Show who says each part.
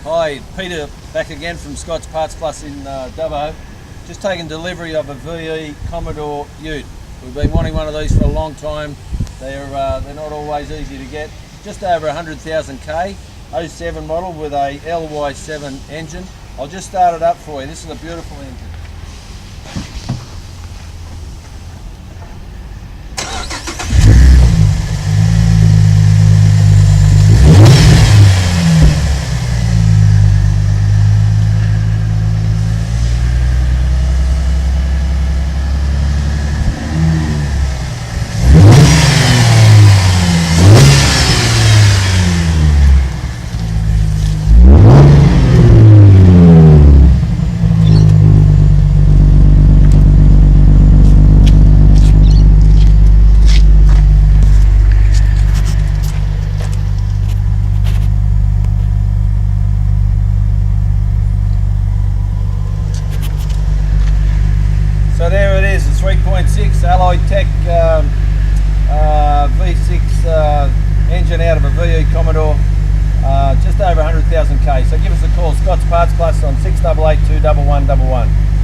Speaker 1: Hi, Peter back again from Scott's Parts Plus in Dubbo. Just taking delivery of a VE Commodore Ute. We've been wanting one of these for a long time. They're not always easy to get. Just over 100,000 K, 07 model with a LV2975 engine. I'll just start it up for you. This is a beautiful engine. So there it is, a 3.6 Alloy Tech V6 engine out of a VE Commodore, just over 100,000 K. So give us a call, Scott's Parts Plus on 688 211 111.